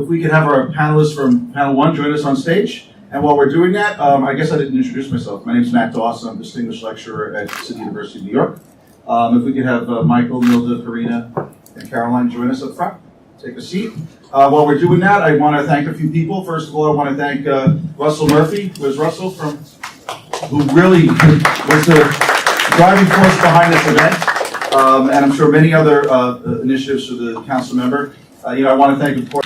if we could have our panelists from panel one join us on stage. And while we're doing that, I guess I didn't introduce myself. My name is Matt Dawson. I'm a distinguished lecturer at City University of New York. If we could have Michael, Nilda, Karina, and Caroline join us up front. Take a seat. While we're doing that, I want to thank a few people. First of all, I want to thank Russell Murphy. Where's Russell who really was the driving force behind this event, and I'm sure many other initiatives for the council member. I want to thank, of course.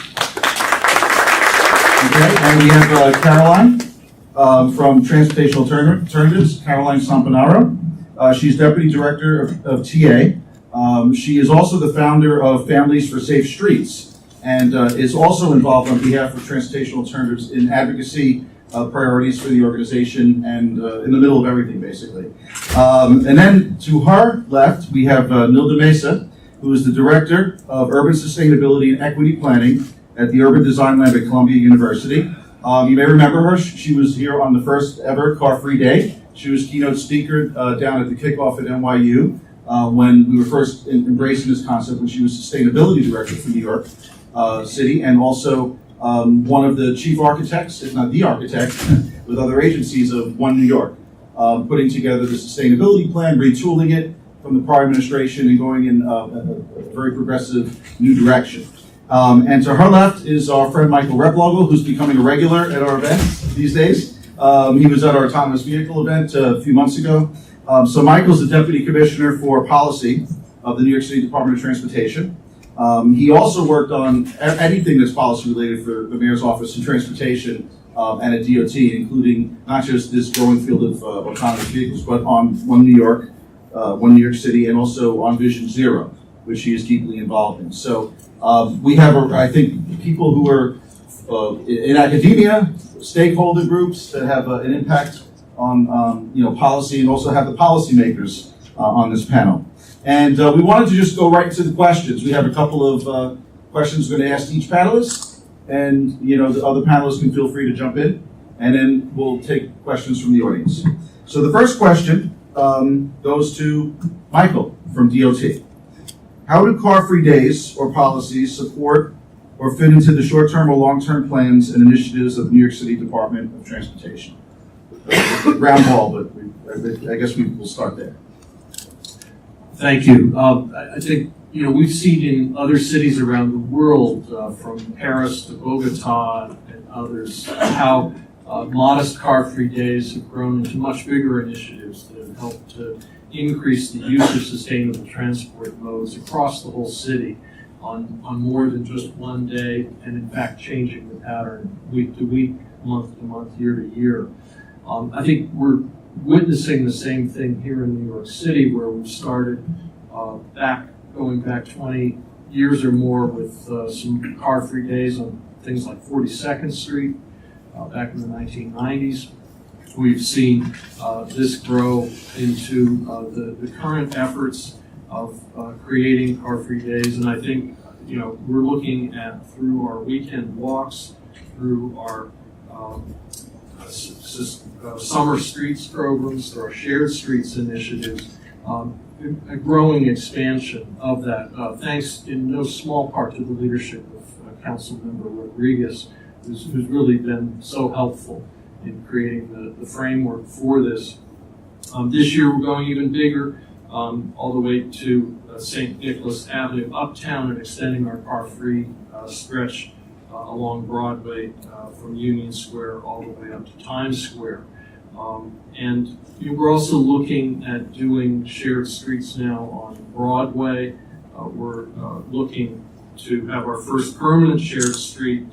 Okay, and we have Caroline from Transportation Alternatives, Caroline Sampanaro. She's Deputy Director of TA. She is also the founder of Families for Safe Streets, and is also involved on behalf of Transportation Alternatives in advocacy priorities for the organization and in the middle of everything, basically. And then to her left, we have Nilda Mesa, who is the Director of Urban Sustainability and Equity Planning at the Urban Design Lab at Columbia University. You may remember her. She was here on the first ever Car-Free Day. She was keynote speaker down at the kickoff at NYU when we were first embracing this concept when she was Sustainability Director for New York City, and also one of the chief architects, if not the architect, with other agencies of One New York, putting together the sustainability plan, retooling it from the prior administration and going in a very progressive new direction. And to her left is our friend Michael Replogle, who's becoming a regular at our event these days. He was at our autonomous vehicle event a few months ago. So Michael's the Deputy Commissioner for Policy of the New York City Department of Transportation. He also worked on anything that's policy related for the Mayor's Office in Transportation and at DOT, including not just this growing field of autonomous vehicles, but on One New York City, and also on Vision Zero, which he is deeply involved in. So we have, I think, people who are in academia, stakeholder groups that have an impact on policy, and also have the policymakers on this panel. And we wanted to just go right into the questions. We have a couple of questions we're going to ask each panelist, and the other panelists can feel free to jump in, and then we'll take questions from the audience. So the first question goes to Michael from DOT. How do car-free days or policies support or fit into the short-term or long-term plans and initiatives of the New York City Department of Transportation? Round ball, but I guess we will start there. Thank you. I think we've seen in other cities around the world, from Paris to Bogota and others, how modest car-free days have grown into much bigger initiatives that have helped to increase the use of sustainable transport modes across the whole city on more than just one day, and in fact changing the pattern week to week, month to month, year to year. I think we're witnessing the same thing here in New York City, where we've started going back 20 years or more with some car-free days on things like 42nd Street back in the 1990s. We've seen this grow into the current efforts of creating car-free days, and I think we're looking at, through our weekend walks, through our summer streets programs, through our shared streets initiatives, a growing expansion of that, thanks in no small part to the leadership of Councilmember Rodriguez, who's really been so helpful in creating the framework for this. This year we're going even bigger, all the way to St. Nicholas Avenue uptown, and extending our car-free stretch along Broadway from Union Square all the way up to Times Square. And we're also looking at doing shared streets now on Broadway. We're looking to have our first permanent shared street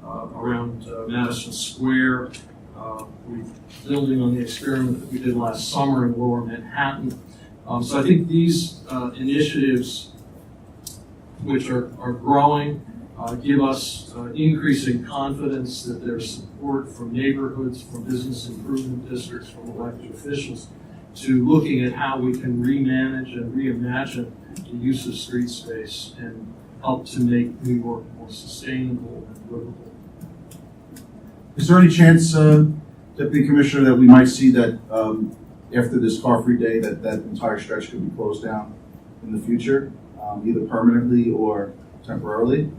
around Madison Square. We're building on the experiment that we did last summer in Lower Manhattan. So I think these initiatives, which are growing, give us increasing confidence that there's support from neighborhoods, from business improvement districts, from elected officials, to looking at how we can remanage and reimagine the use of street space and help to make New York more sustainable and livable. Is there any chance, Deputy Commissioner, that we might see that after this car-free day, that entire stretch could be closed down in the future, either permanently or temporarily?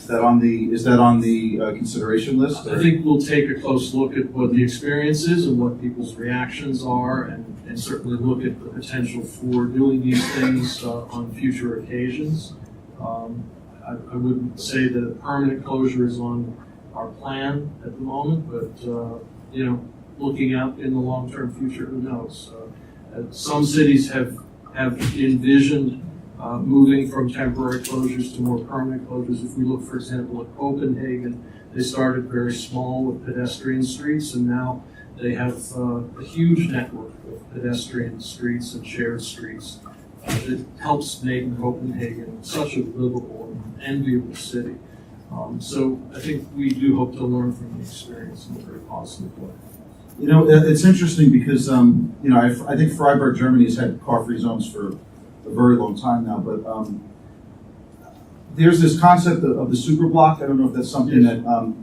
Is that on the consideration list? I think we'll take a close look at what the experience is and what people's reactions are, and certainly look at the potential for doing these things on future occasions. I wouldn't say that a permanent closure is on our plan at the moment, but looking out in the long-term future, who knows? Some cities have envisioned moving from temporary closures to more permanent closures. If we look, for example, at Copenhagen, they started very small with pedestrian streets, and now they have a huge network of pedestrian streets and shared streets that helps make Copenhagen such a livable and enviable city. So I think we do hope to learn from the experience in a very positive way. It's interesting because, I think Freiburg, Germany has had car-free zones for a very long time now, but there's this concept of the super block. I don't know if that's something that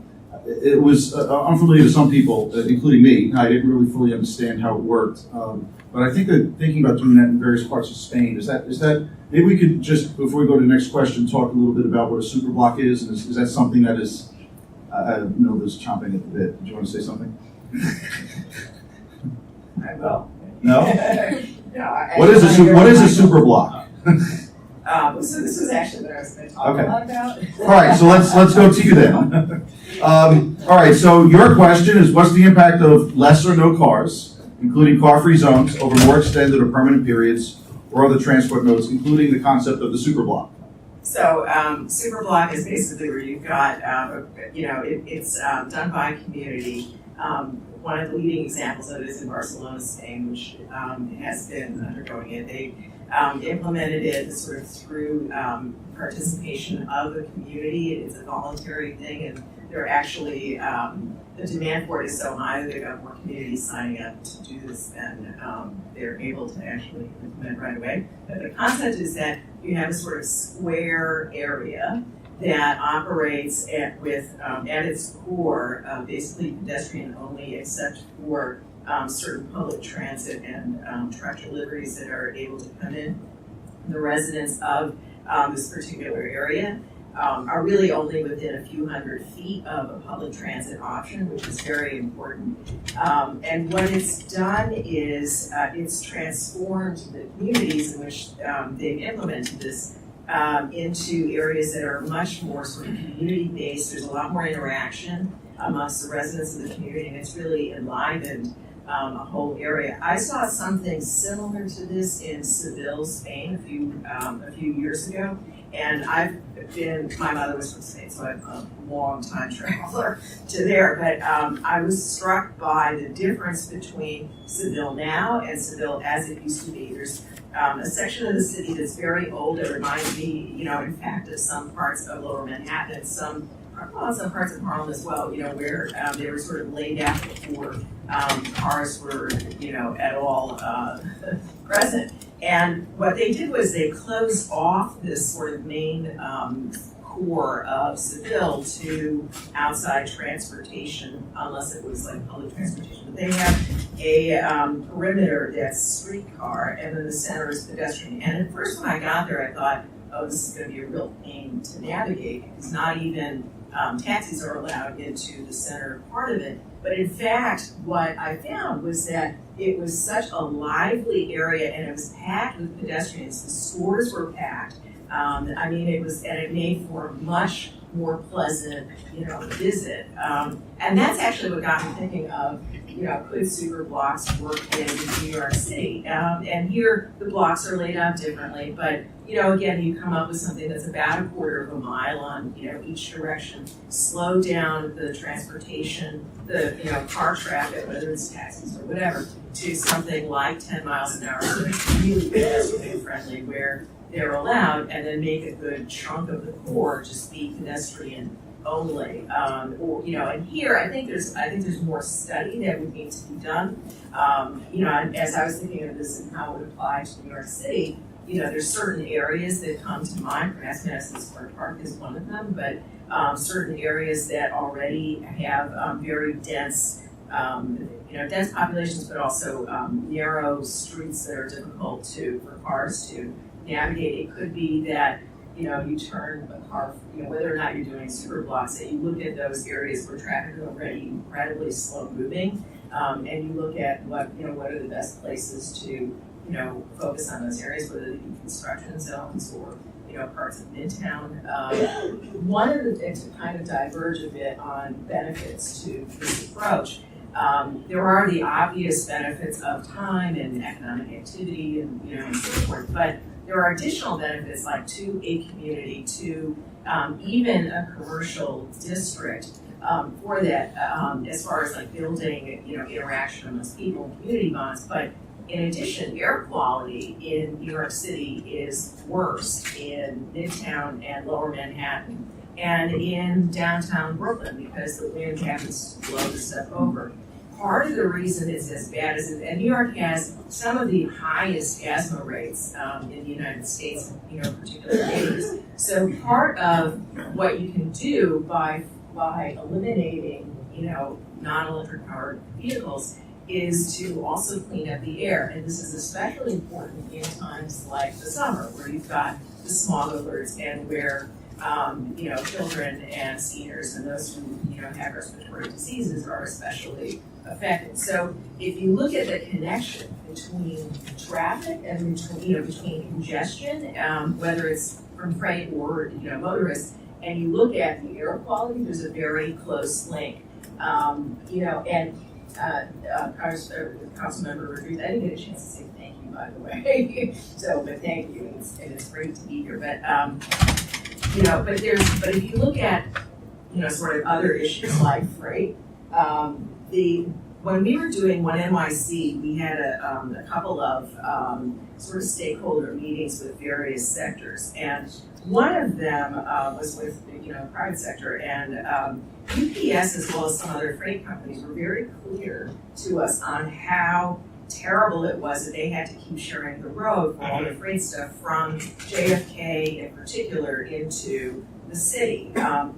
it was unfamiliar to some people, including me. I didn't really fully understand how it worked, but I think that thinking about doing that in various parts of Spain, is that maybe we could just, before we go to the next question, talk a little bit about what a super block is, and is that something that is, I know there's chomping at the bit. Do you want to say something? I will. No? No. What is a super block? So this was actually what I was going to talk a lot about. All right, so let's go to you then. All right, so your question is, what's the impact of less or no cars, including car-free zones, over more extended or permanent periods, or other transport modes, including the concept of the super block? So super block is basically where you've got, it's done by a community. One of the leading examples of it is in Barcelona, Spain, which has been undergoing it. They implemented it sort of through participation of the community. It's a voluntary thing, and they're actually, the demand for it is so high that they've got more communities signing up to do this than they're able to actually implement right away. But the concept is that you have a sort of square area that operates at its core, basically pedestrian only, except for certain public transit and truck deliveries that are able to come in. The residents of this particular area are really only within a few hundred feet of a public transit option, which is very important. And what it's done is it's transformed the communities in which they've implemented this into areas that are much more sort of community-based. There's a lot more interaction amongst the residents of the community, and it's really enlivened a whole area. I saw something similar to this in Seville, Spain, a few years ago, and my mother was from Spain, so I'm a long time traveler to there, but I was struck by the difference between Seville now and Seville as it used to be. There's a section of the city that's very old that reminds me, in fact, of some parts of Lower Manhattan and some parts of Harlem as well, where they were sort of laid out before cars were, at all present. And what they did was they closed off this sort of main core of Seville to outside transportation, unless it was like public transportation. But they have a perimeter that's streetcar, and then the center is pedestrian. And at first when I got there, I thought, oh, this is going to be a real pain to navigate, because not even taxis are allowed into the center part of it. But in fact, what I found was that it was such a lively area, and it was packed with pedestrians. The stores were packed. It made for a much more pleasant, visit. And that's actually what got me thinking of, could super blocks work in New York City? And here the blocks are laid out differently, but again, you come up with something that's about a quarter of a mile on, each direction. Slow down the transportation, the car traffic, whether it's taxis or whatever, to something like 10 miles an hour. So it's really pedestrian friendly, where they're allowed, and then make a good chunk of the core just be pedestrian only. And here I think there's more study that would need to be done. As I was thinking of this and how it would apply to New York City, there's certain areas that come to mind. Perhaps Madison Square Park is one of them, but certain areas that already have very dense dense populations, but also narrow streets that are difficult for cars to navigate. It could be that you turn a car, whether or not you're doing super blocks, that you look at those areas where traffic is already incredibly slow moving, and you look at what are the best places to, focus on those areas, whether they be construction zones or, parts of Midtown. One of the things to kind of diverge a bit on benefits to this approach, there are the obvious benefits of time and economic activity and so forth, but there are additional benefits like to a community, to even a commercial district for that, as far as like building, interaction amongst people and community bonds. But in addition, air quality in New York City is worse in Midtown and Lower Manhattan and in downtown Brooklyn because the wind happens to blow the stuff over. Part of the reason it's as bad as and New York has some of the highest asthma rates in the United States, particularly ladies. So part of what you can do by eliminating, non-electric powered vehicles is to also clean up the air. And this is especially important in times like the summer where you've got the smog alerts and where children and seniors and those who have respiratory diseases are especially affected. So if you look at the connection between traffic and between congestion, whether it's from freight or motorists, and you look at the air quality, there's a very close link. Councilmember Rodriguez, I didn't get a chance to say thank you, by the way. But thank you, and it's great to be here. But but if you look at sort of other issues like freight, when we were doing One NYC, we had a couple of sort of stakeholder meetings with various sectors, and one of them was with private sector, and UPS as well as some other freight companies were very clear to us on how terrible it was that they had to keep sharing the road for all the freight stuff from JFK in particular into the city.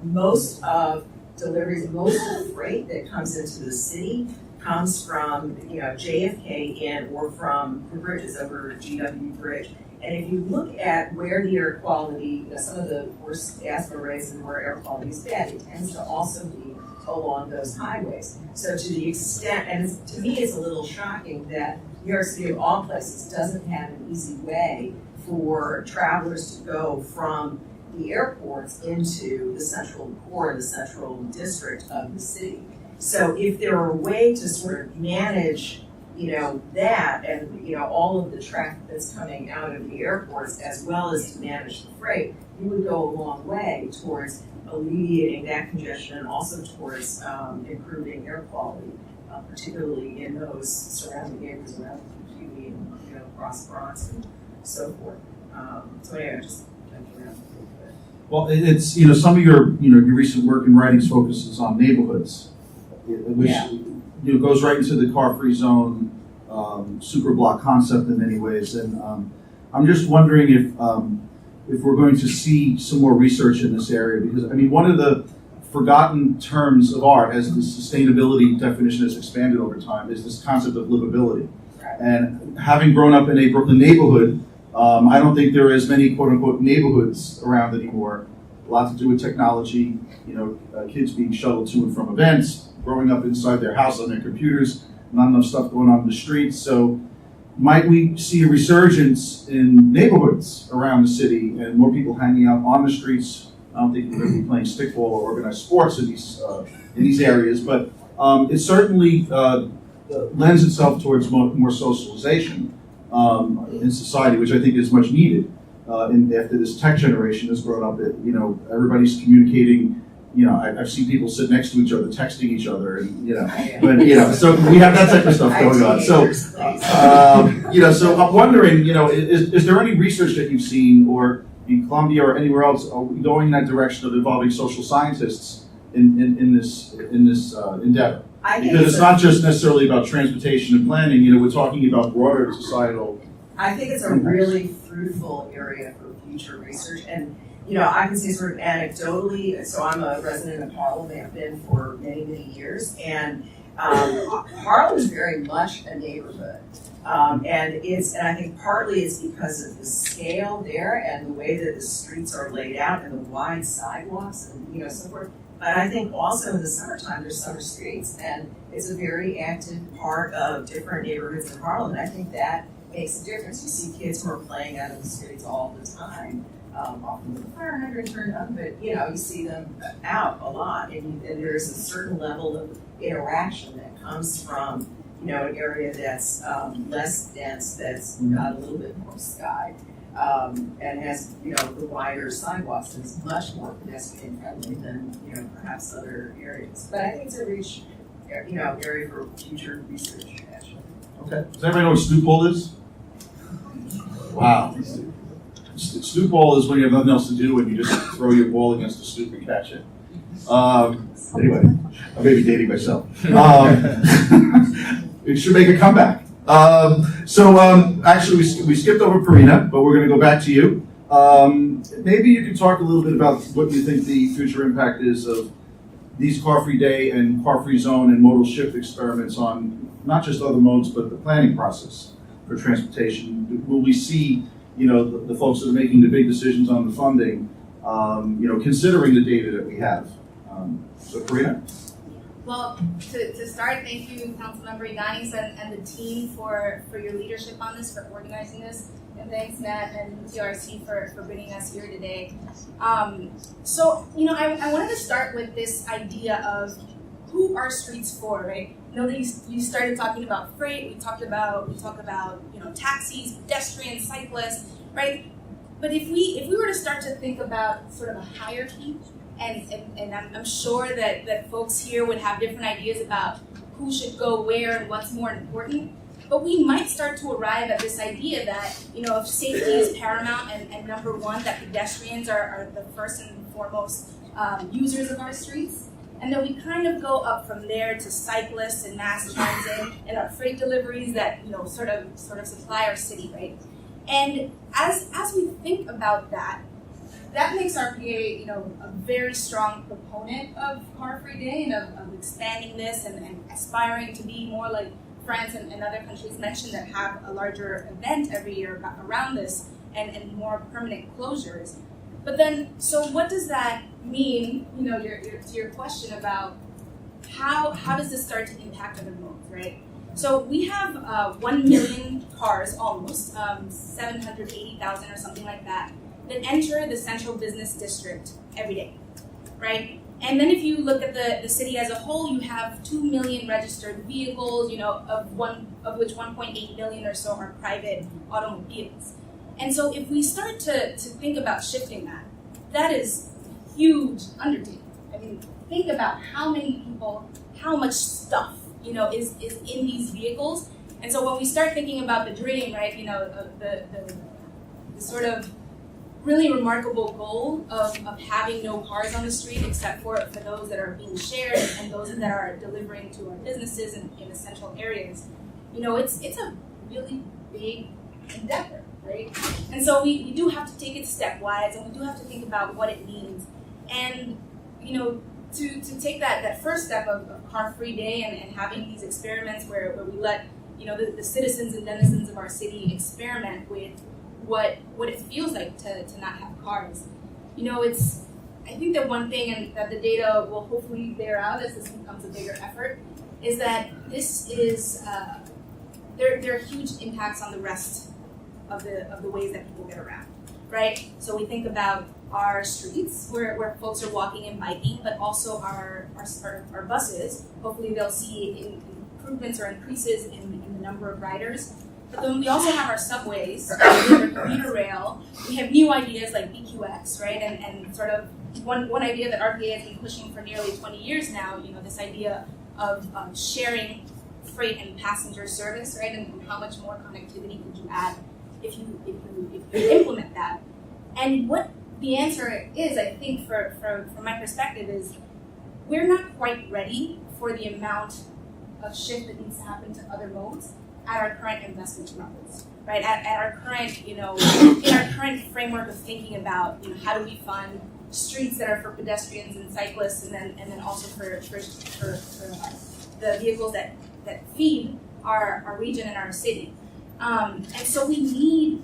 Most of deliveries, most of the freight that comes into the city comes from JFK in or from the bridges over GW Bridge. And if you look at where the air quality, some of the worst asthma rates and where air quality is bad, it tends to also be along those highways. So to the extent, and to me it's a little shocking that New York City of all places doesn't have an easy way for travelers to go from the airports into the central core, the central district of the city. So if there were a way to sort of manage that and all of the traffic that's coming out of the airports as well as to manage the freight, you would go a long way towards alleviating that congestion and also towards improving air quality, particularly in those surrounding areas around the QE and across Bronx and so forth. So anyway, just jumped around a little bit. Well, it's some of your your recent work and writings focuses on neighborhoods, which goes right into the car-free zone, super block concept in many ways, and I'm just wondering if we're going to see some more research in this area, because one of the forgotten terms of art, as the sustainability definition has expanded over time, is this concept of livability. Right. And having grown up in a Brooklyn neighborhood, I don't think there are as many quote-unquote neighborhoods around anymore. A lot to do with technology, kids being shuttled to and from events, growing up inside their house on their computers, not enough stuff going on in the streets. So might we see a resurgence in neighborhoods around the city and more people hanging out on the streets? I don't think we're going to be playing stickball or organized sports in these areas, but it certainly lends itself towards more socialization in society, which I think is much needed. After this tech generation has grown up, everybody's communicating. I've seen people sit next to each other, texting each other, and so we have that type of stuff going on. So, so I'm wondering, is there any research that you've seen, or in Columbia or anywhere else, going in that direction of involving social scientists in this endeavor? Because it's not just necessarily about transportation and planning. We're talking about broader societal. I think it's a really fruitful area for future research, and I can say sort of anecdotally. So I'm a resident of Harlem. I've been for many, many years, and Harlem is very much a neighborhood. And I think partly it's because of the scale there and the way that the streets are laid out and the wide sidewalks and, so forth. But I think also in the summertime, there's summer streets, and it's a very active part of different neighborhoods in Harlem. And I think that makes a difference. You see kids who are playing out in the streets all the time, often with the fire hydrant turned on, but you see them out a lot, and there's a certain level of interaction that comes from an area that's less dense, that's got a little bit more sky, and has the wider sidewalks, and is much more pedestrian friendly than perhaps other areas. But I think it's a rich area for future research, actually. Okay. Does everybody know what Snoop Ball is? Wow. Snoop Ball is when you have nothing else to do and you just throw your ball against the stoop and catch it. Anyway, I may be dating myself. It should make a comeback. Actually, we skipped over Parina, but we're going to go back to you. Maybe you could talk a little bit about what you think the future impact is of these car-free day and car-free zone and modal shift experiments on not just other modes, but the planning process for transportation. Will we see, the folks that are making the big decisions on the funding, considering the data that we have? So, Karina? Well, to start, thank you, Councilmember Iganis and the team for your leadership on this, for organizing this. And thanks, Matt and TRC for bringing us here today. I wanted to start with this idea of who are streets for, right? You started talking about freight, we talk about taxis, pedestrians, cyclists, right? But if we were to start to think about sort of a hierarchy, and I'm sure that folks here would have different ideas about who should go where and what's more important, but we might start to arrive at this idea that, if safety is paramount and number one, that pedestrians are the first and foremost users of our streets, and then we kind of go up from there to cyclists and mass transit and our freight deliveries that, sort of supply our city, right? And as we think about that makes RPA, a very strong proponent of car-free day and of expanding this and aspiring to be more like France and other countries mentioned that have a larger event every year around this and more permanent closures. But then, so what does that mean, to your question about how does this start to impact other modes, right? So we have 1 million cars, almost, 780,000 or something like that enter the central business district every day, right? And then if you look at the city as a whole, you have 2 million registered vehicles, of which 1.8 million or so are private automobiles. And so if we start to think about shifting that is a huge undertaking. I mean, think about how many people, how much stuff, is in these vehicles. And so when we start thinking about the dream, right, the sort of really remarkable goal of having no cars on the street except for those that are being shared and those that are delivering to our businesses in essential areas, it's a really big endeavor, right? And so we do have to take it stepwise, and we do have to think about what it means. And, to take that first step of car-free day and having these experiments where we let, the citizens and denizens of our city experiment with what it feels like to not have cars. I think that one thing, and that the data will hopefully bear out as this becomes a bigger effort, is that this is, there are huge impacts on the rest of the ways that people get around, right? So we think about our streets where folks are walking and biking, but also our buses. Hopefully they'll see improvements or increases in the number of riders. But then we also have our subways, we have our commuter rail, we have new ideas like BQX, right? And sort of one idea that RPA has been pushing for nearly 20 years now, this idea of sharing freight and passenger service, right? And how much more connectivity could you add if you implement that? And what the answer is, I think, from my perspective, is we're not quite ready for the amount of shift that needs to happen to other modes at our current investment levels, right? At our current, in our current framework of thinking about, how do we fund streets that are for pedestrians and cyclists, and then also for the vehicles that feed our region and our city. And so we need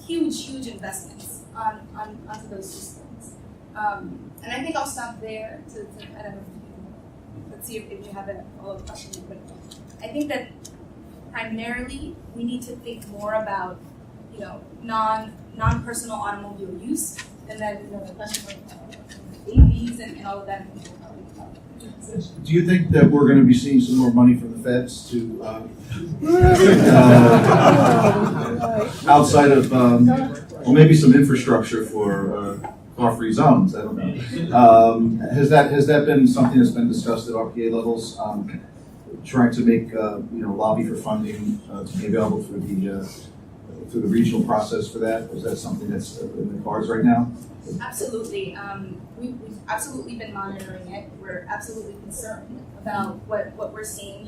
huge investments onto those systems. And I think I'll stop there to I don't know, let's see if you have a follow-up question. But I think that primarily we need to think more about, non-personal automobile use, and then, the question of AVs and all of that. Do you think that we're going to be seeing some more money from the feds to outside of, well, maybe some infrastructure for car-free zones? I don't know. Has that been something that's been discussed at RPA levels? Trying to make lobby for funding to be available for the regional process for that? Is that something that's in the cards right now? Absolutely. We've absolutely been monitoring it. We're absolutely concerned about what we're seeing.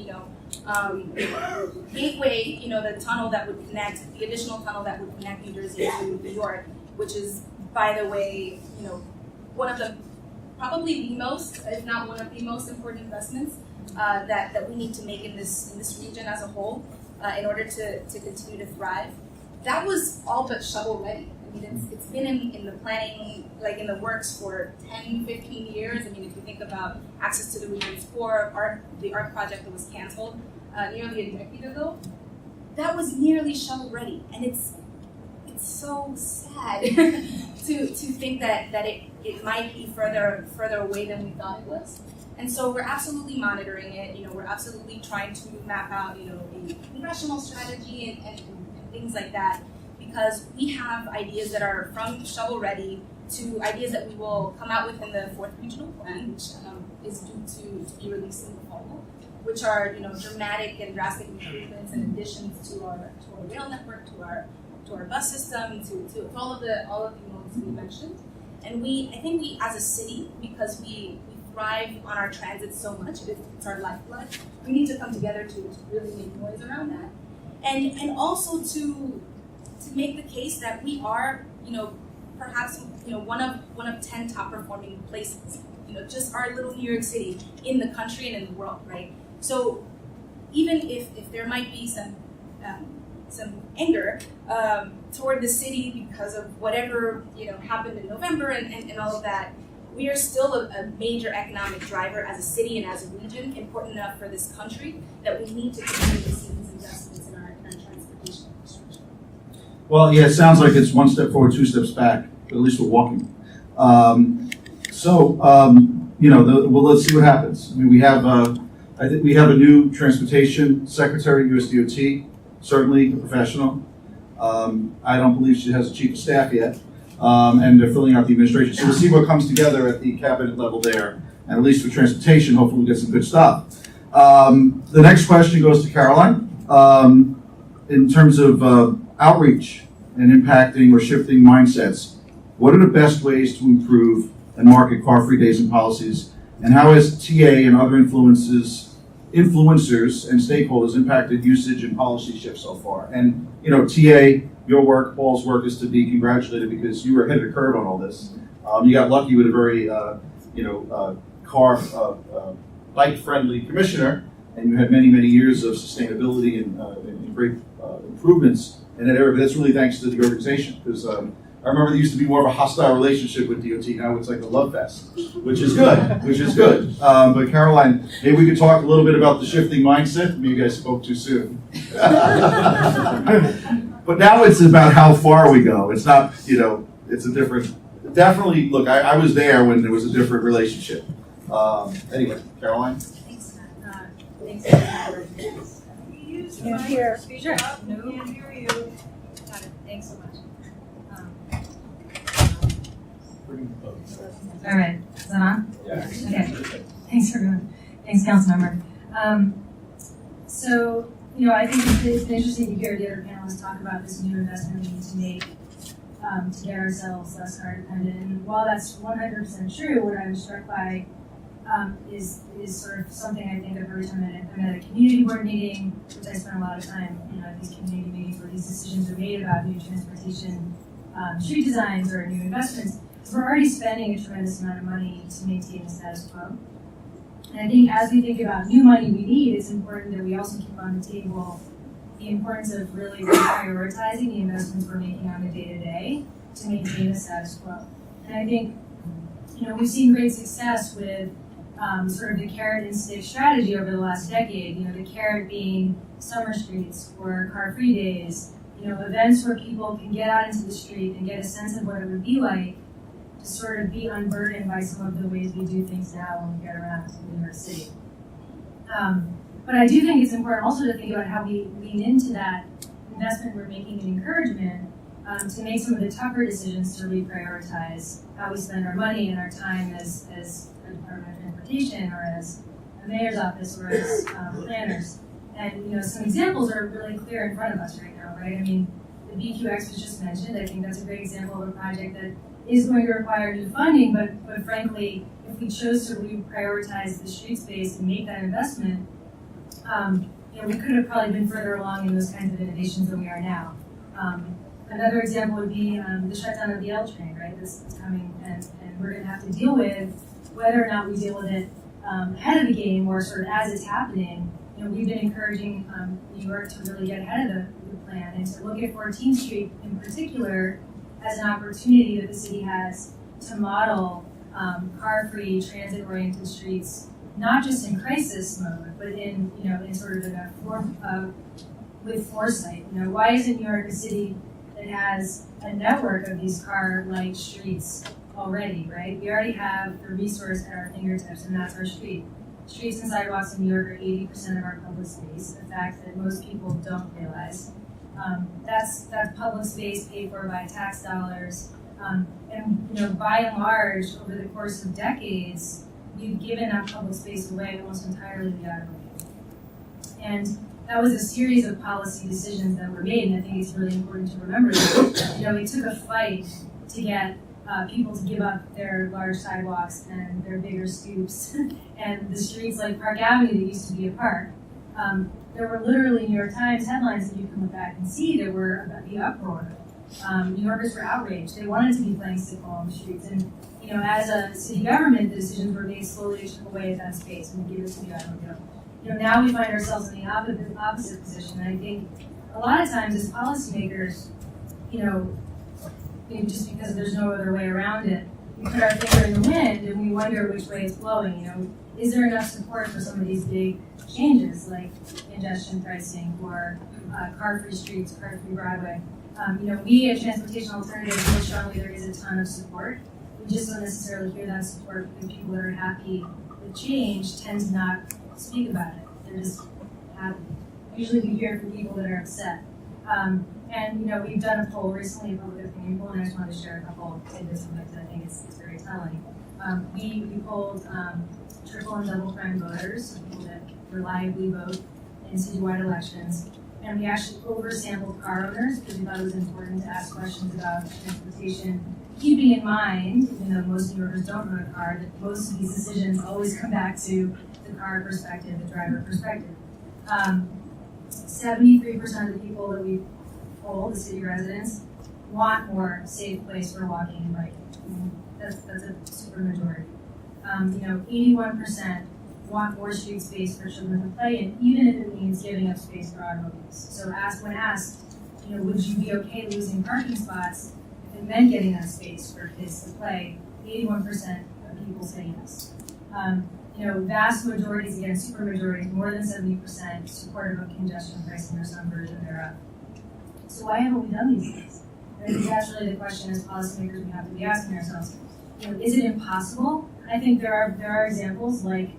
Gateway, the tunnel that would connect, the additional tunnel that would connect New Jersey to New York, which is, by the way, one of the, probably the most, if not one of the most important investments that we need to make in this region as a whole in order to continue to thrive. That was all but shovel ready. I mean, it's been in the planning, like in the works for 10, 15 years. I mean, if you think about access to the region's core, the ARC project that was canceled nearly a decade ago, that was nearly shovel ready. And it's so sad to think that it might be further away than we thought it was. And so we're absolutely monitoring it. We're absolutely trying to map out, a congressional strategy and things like that, because we have ideas that are from shovel ready to ideas that we will come out with in the 4th regional plan, which is due to be released in the fall, which are dramatic and drastic improvements and additions to our rail network, to our bus system, to all of the modes we mentioned. And I think we as a city, because we thrive on our transit so much, it's our lifeblood, we need to come together to really make noise around that. And also to make the case that we are, perhaps, one of 10 top performing places, just our little New York City in the country and in the world, right? So even if there might be some anger toward the city because of whatever, happened in November and all of that, we are still a major economic driver as a city and as a region, important enough for this country that we need to continue to see these investments in our transportation infrastructure. Well, yeah, it sounds like it's one step forward, 2 steps back, but at least we're walking. Well, let's see what happens. I mean, we have a new transportation secretary at USDOT, certainly a professional. I don't believe she has a chief of staff yet. And they're filling out the administration. So we'll see what comes together at the cabinet level there. And at least for transportation, hopefully we'll get some good stuff. The next question goes to Caroline. In terms of outreach and impacting or shifting mindsets, what are the best ways to improve and market car-free days and policies? And how has TA and other influencers and stakeholders impacted usage and policy shifts so far? And, TA, your work, Paul's work, is to be congratulated because you were ahead of the curve on all this. You got lucky with a very, bike-friendly commissioner, and you had many years of sustainability and great improvements in that area. But that's really thanks to the organization, because I remember there used to be more of a hostile relationship with DOT. Now it's like a love fest, which is good. But Caroline, maybe we could talk a little bit about the shifting mindset. Maybe I spoke too soon. But now it's about how far we go. It's not, it's a different, definitely, look, I was there when there was a different relationship. Anyway, Caroline? Thanks, Matt. Thanks. Can't hear. Sure. No. Can't hear you. Got it. Thanks so much. All right. Is that on? Yeah. Okay. Thanks, everyone. Thanks, Councilmember. So, I think it's interesting to hear the other panelists talk about this new investment we need to make to get ourselves less car dependent. And while that's 100% true, what I was struck by is sort of something I think of every time I'm at a community board meeting, which I spend a lot of time, at these community meetings where these decisions are made about new transportation street designs or new investments. We're already spending a tremendous amount of money to maintain the status quo. And I think as we think about new money we need, it's important that we also keep on the table the importance of really prioritizing the investments we're making on the day-to-day to maintain the status quo. And I think, we've seen great success with sort of the carrot and stick strategy over the last decade. The carrot being summer streets or car-free days, events where people can get out into the street and get a sense of what it would be like to sort of be unburdened by some of the ways we do things now when we get around to New York City. But I do think it's important also to think about how we lean into that investment we're making in encouragement to make some of the tougher decisions to reprioritize how we spend our money and our time as a Department of Transportation or as a mayor's office or as planners. And some examples are really clear in front of us right now, right? I mean, the BQX was just mentioned. I think that's a great example of a project that is going to require new funding, but frankly, if we chose to reprioritize the street space and make that investment, we could have probably been further along in those kinds of innovations than we are now. Another example would be the shutdown of the L train, right? This is coming, and we're going to have to deal with whether or not we deal with it ahead of the game or sort of as it's happening. We've been encouraging New York to really get ahead of the plan and to look at 14th Street in particular as an opportunity that the city has to model car-free, transit-oriented streets, not just in crisis mode, but in sort of with foresight. Why isn't New York a city that has a network of these car-light streets already, right? We already have the resource at our fingertips, and that's our street. Streets and sidewalks in New York are 80% of our public space, a fact that most people don't realize. That's public space paid for by tax dollars. And by and large, over the course of decades, we've given that public space away almost entirely to the automobile. And that was a series of policy decisions that were made, and I think it's really important to remember that. It took a fight to get people to give up their large sidewalks and their bigger stoops and the streets like Park Avenue that used to be a park. There were literally New York Times headlines that you can look back and see that were about the uproar. New Yorkers were outraged. They wanted to be playing stickball on the streets. And, as a city government, the decisions were made slowly to chip away at that space and give it to the automobile. Now we find ourselves in the opposite position. And I think a lot of times as policymakers, maybe just because there's no other way around it, we put our finger in the wind and we wonder which way it's blowing. Is there enough support for some of these big changes like congestion pricing or car-free streets, car-free Broadway? We at Transportation Alternatives feel strongly there is a ton of support. We just don't necessarily hear that support because people that are happy with change tend to not speak about it. They're just happy. Usually we hear from people that are upset. And we've done a poll recently, a public opinion poll, and I just wanted to share a couple tidbits from it because I think it's very telling. We polled triple and double prime voters, so people that reliably vote in citywide elections, and we actually oversampled car owners because we thought it was important to ask questions about transportation, keeping in mind, even though most New Yorkers don't own a car, that most of these decisions always come back to the car perspective, the driver perspective. 73% of the people that we polled, the city residents, want more safe place for walking and biking. That's a super majority. 81% want more street space for children to play in, even if it means giving up space for automobiles. So when asked, would you be okay losing parking spots if it meant getting that space for kids to play, 81% of people say yes. Vast majorities, again, super majorities, more than 70% supportive of congestion pricing or some version thereof. So why haven't we done these things? I think that's really the question as policymakers we have to be asking ourselves. Is it impossible? I think there are examples like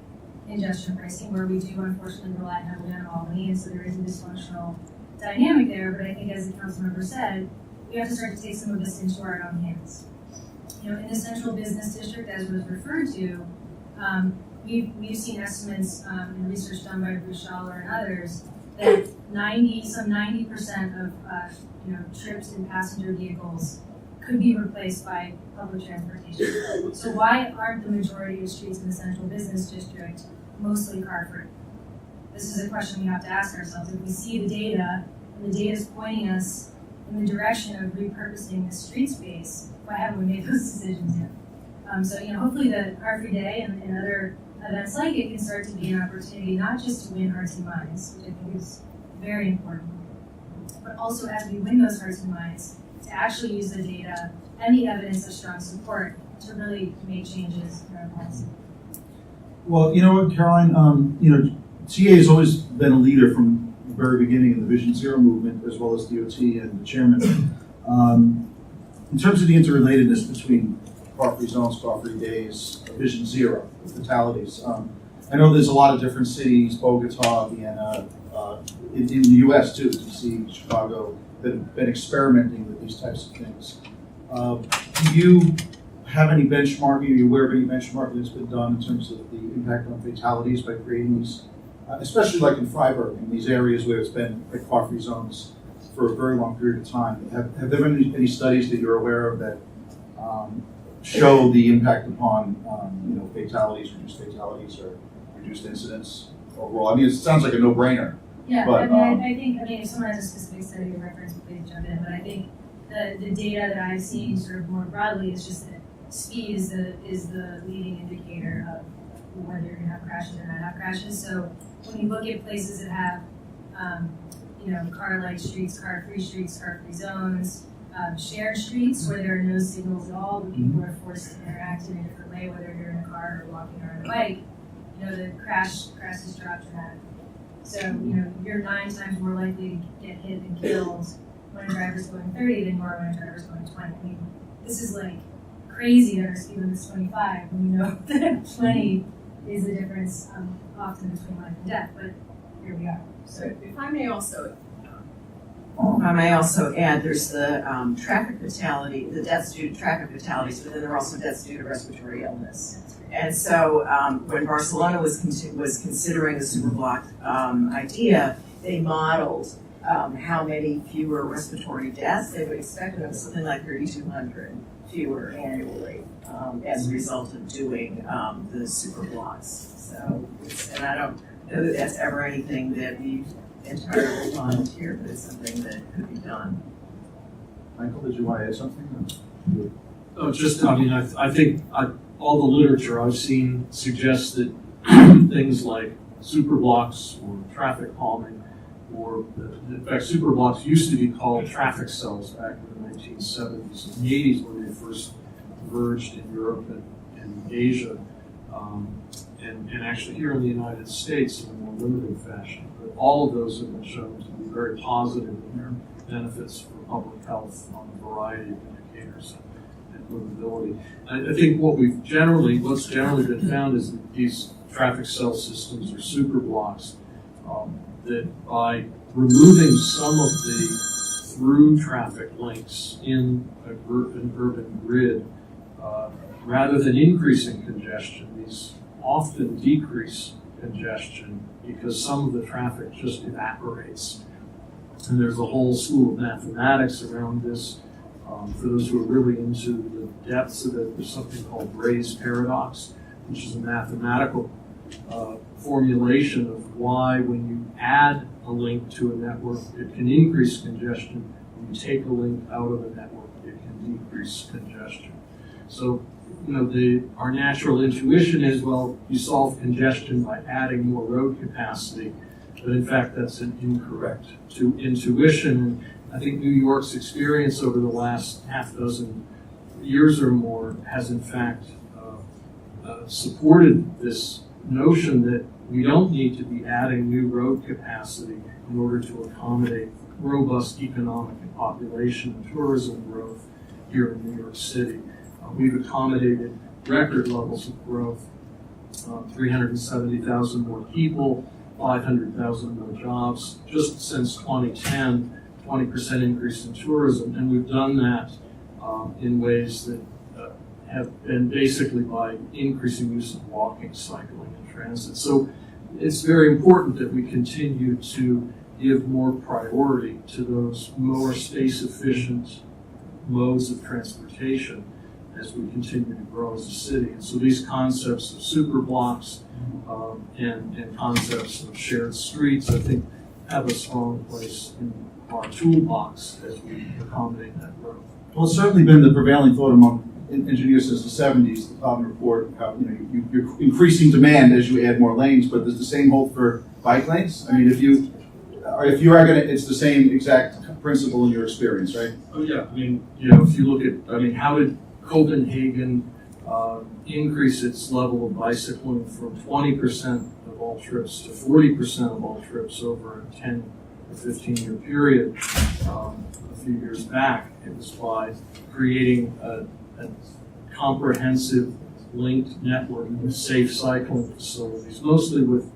congestion pricing where we do unfortunately rely heavily on Albany, and so there is a dysfunctional dynamic there. But I think, as the council member said, we have to start to take some of this into our own hands. In the central business district, as was referred to, we've seen estimates and research done by Bruce Schaller and others that 90% of trips in passenger vehicles could be replaced by public transportation. So why aren't the majority of streets in the central business district mostly car-free? This is a question we have to ask ourselves. If we see the data, and the data is pointing us in the direction of repurposing the street space, why haven't we made those decisions yet? So hopefully the car-free day and other events like it can start to be an opportunity not just to win hearts and minds, which I think is very important, but also as we win those hearts and minds, to actually use the data and the evidence of strong support to really make changes in our policy. Well, you know what, Caroline, TA has always been a leader from the very beginning in the Vision Zero movement, as well as DOT and the chairman. In terms of the interrelatedness between car-free zones, car-free days, Vision Zero, fatalities, I know there's a lot of different cities, Bogota, Vienna, in the U.S. too, DC, Chicago, that have been experimenting with these types of things. Do you have any benchmarking? Are you aware of any benchmarking that's been done in terms of the impact on fatalities by creating these, especially like in Freiburg, in these areas where it's been like car-free zones for a very long period of time? Have there been any studies that you're aware of that show the impact upon fatalities, reduced fatalities, or reduced incidents overall? I mean, it sounds like a no-brainer. Yeah, But, I think if someone has a specific study to reference, please jump in. But I think the data that I've seen sort of more broadly is just that speed is the leading indicator of whether you're going to have crashes or not have crashes. So when you look at places that have, car light streets, car-free zones, shared streets where there are no signals at all, but people are forced to interact in a different way, whether you're in a car or walking or on a bike, the crashes drop dramatically. So, you're 9 times more likely to get hit and killed when a driver's going 30 than you are when a driver's going 20. I mean, this is like crazy that our speed limit's 25 when you know that 20 is the difference often between life and death, but here we are. So if I may also add, there's the traffic fatality, the deaths due to traffic fatalities, but then there are also deaths due to respiratory illness. And so when Barcelona was considering the superblock idea, they modeled how many fewer respiratory deaths they would expect, and something like 3,200 fewer annually as a result of doing the superblocks. So, and I don't know that that's ever anything that we've entirely volunteered, but it's something that could be done. Michael, did you want to add something? I think all the literature I've seen suggests that things like superblocks or traffic calming, or in fact, superblocks used to be called traffic cells back in the 1970s and the 80s when they first emerged in Europe and Asia, and actually here in the United States in a more limited fashion. But all of those have been shown to be very positive in their benefits for public health on a variety of indicators and livability. I think what's generally been found is that these traffic cell systems or superblocks, that by removing some of the through traffic links in an urban grid, rather than increasing congestion, these often decrease congestion because some of the traffic just evaporates. And there's a whole school of mathematics around this. For those who are really into the depths of it, there's something called Gray's paradox, which is a mathematical formulation of why when you add a link to a network, it can increase congestion. When you take a link out of a network, it can decrease congestion. So, our natural intuition is, well, you solve congestion by adding more road capacity, but in fact, that's an incorrect intuition. And I think New York's experience over the last half dozen years or more has in fact supported this notion that we don't need to be adding new road capacity in order to accommodate robust economic and population and tourism growth here in New York City. We've accommodated record levels of growth, 370,000 more people, 500,000 more jobs just since 2010, 20% increase in tourism, and we've done that in ways that have been basically by increasing use of walking, cycling, and transit. So it's very important that we continue to give more priority to those more space-efficient modes of transportation as we continue to grow as a city. And so these concepts of superblocks and concepts of shared streets, I think, have a strong place in our toolbox as we accommodate that growth. Well, it's certainly been the prevailing thought among engineer since the 70s, the Department report, how, you're increasing demand as you add more lanes, but does the same hold for bike lanes? I mean, if you are gonna, it's the same exact principle in your experience, right? Oh, yeah, I mean, if you look at, how did Copenhagen increase its level of bicycling from 20% of all trips to 40% of all trips over a 10 or 15-year period a few years back? It was by creating a comprehensive linked network of safe cycling facilities, mostly with